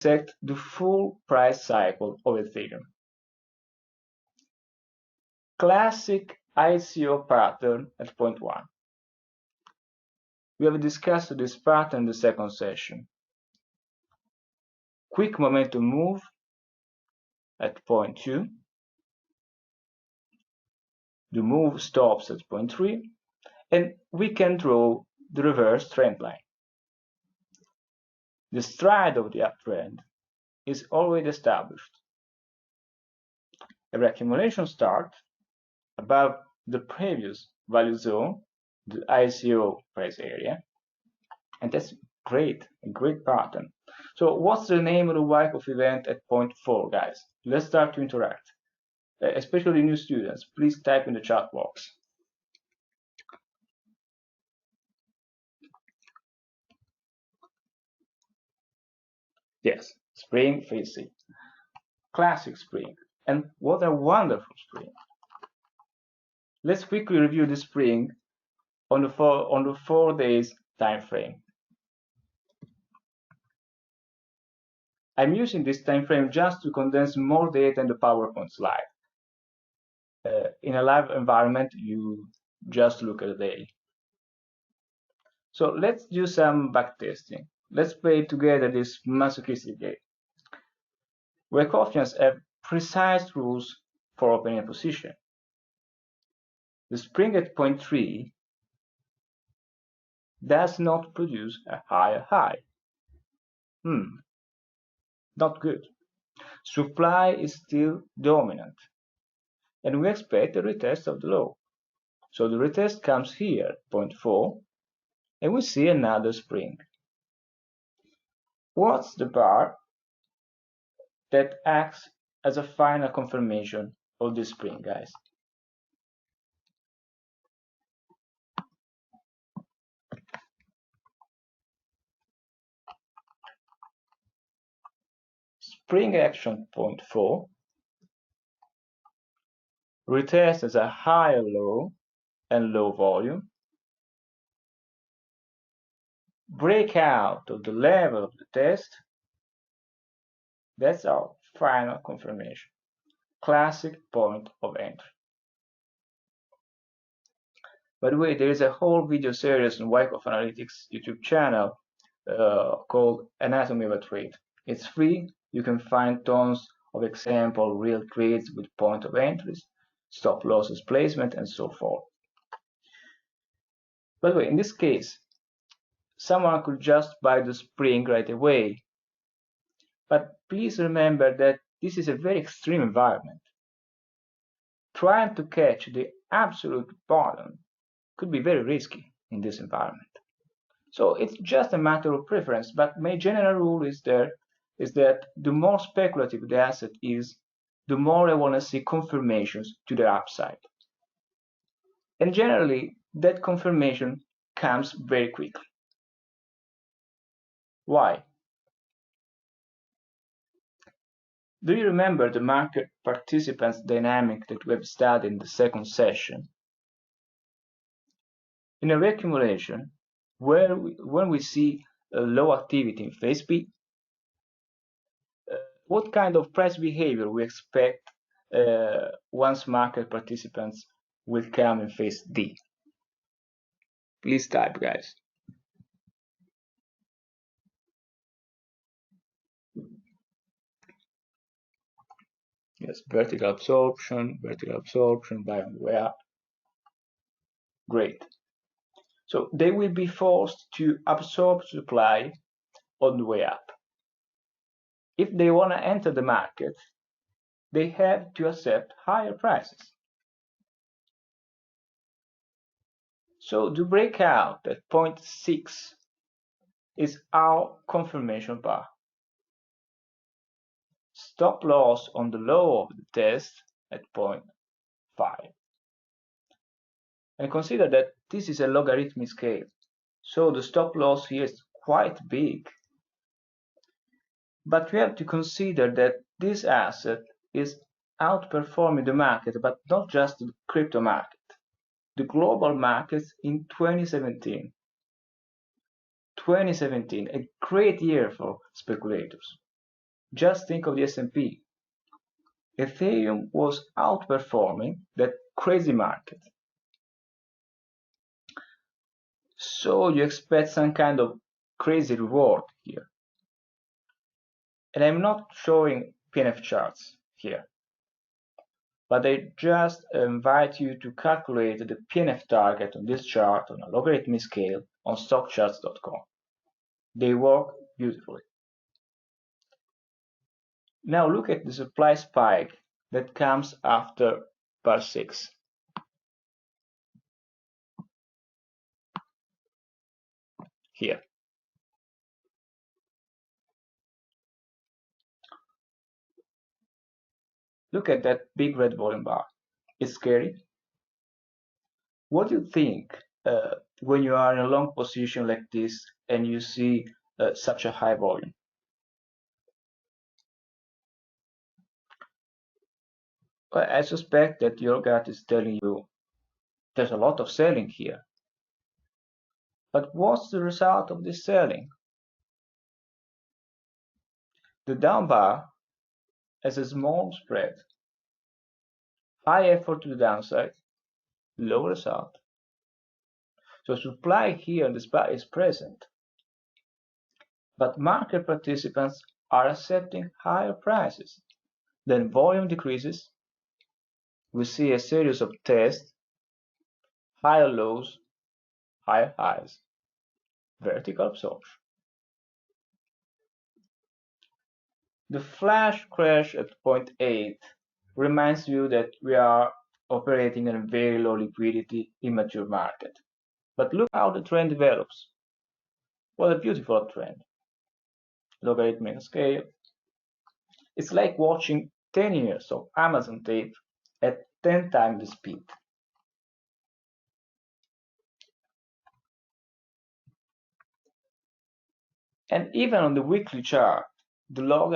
dissect the full price cycle of Ethereum. Classic ICO pattern at point 1. We have discussed this pattern in the second session. Quick momentum move at point 2. The move stops at point 3, and we can draw the reverse trend line. The stride of the uptrend is already established. A reaccumulation starts above the previous value zone, the ICO price area, and that's great, a great pattern. So what's the name of the Wyckoff event at point 4, guys? Let's start to interact. Especially new students, please type in the chat box. Yes, spring phase C. Classic spring. And what a wonderful spring. Let's quickly review the spring on the 4 days time frame. I'm using this time frame just to condense more data in the PowerPoint slide. In a live environment, you just look at the daily. So let's do some backtesting. Let's play together this masochistic game. Wyckoffians have precise rules for opening a position. The spring at point 3 does not produce a higher high. Not good. Supply is still dominant, and we expect a retest of the low. So the retest comes here, point 4, and we see another spring. What's the bar that acts as a final confirmation of this spring, guys? Spring action point 4 retest as a higher low and low volume, breakout of the level of the test. That's our final confirmation. Classic point of entry. By the way, there is a whole video series on Wyckoff Analytics YouTube channel called Anatomy of a Trade. It's free. You can find tons of example real trades with point of entries, stop losses placement, and so forth. By the way, in this case, someone could just buy the spring right away. But please remember that this is a very extreme environment. Trying to catch the absolute bottom could be very risky in this environment. So it's just a matter of preference, but my general rule is that the more speculative the asset is, the more I want to see confirmations to the upside. And generally, that confirmation comes very quickly. Why? Do you remember the market participants dynamic that we have studied in the second session? In a reaccumulation, when we see a low activity in phase B, what kind of price behavior we expect once market participants will come in phase D? Please type, guys. Yes, vertical absorption, buy on the way up. Great. So they will be forced to absorb supply on the way up. If they want to enter the market, they have to accept higher prices. So the breakout at point 6 is our confirmation bar. Stop loss on the low of the test at point 5. And consider that this is a logarithmic scale, so the stop loss here is quite big. But we have to consider that this asset is outperforming the market, but not just the crypto market, the global markets in 2017. 2017, a great year for speculators. Just think of the S&P. Ethereum was outperforming that crazy market. So you expect some kind of crazy reward here. And I'm not showing PNF charts here, but I just invite you to calculate the PNF target on this chart on a logarithmic scale on stockcharts.com. They work beautifully. Now look at the supply spike that comes after bar 6. Here. Look at that big red volume bar. It's scary. What do you think when you are in a long position like this and you see such a high volume? Well, I suspect that your gut is telling you there's a lot of selling here. But what's the result of this selling? The down bar has a small spread. High effort to the downside, low result. So supply here on the spot is present. But market participants are accepting higher prices. Then volume decreases. We see a series of tests, higher lows, higher highs, vertical absorption. The flash crash at point 8 reminds you that we are operating in a very low liquidity, immature market. But look how the trend develops. What a beautiful trend. Logarithmic scale. It's like watching 10 years of Amazon tape at 10 times the speed. And even on the weekly chart, the log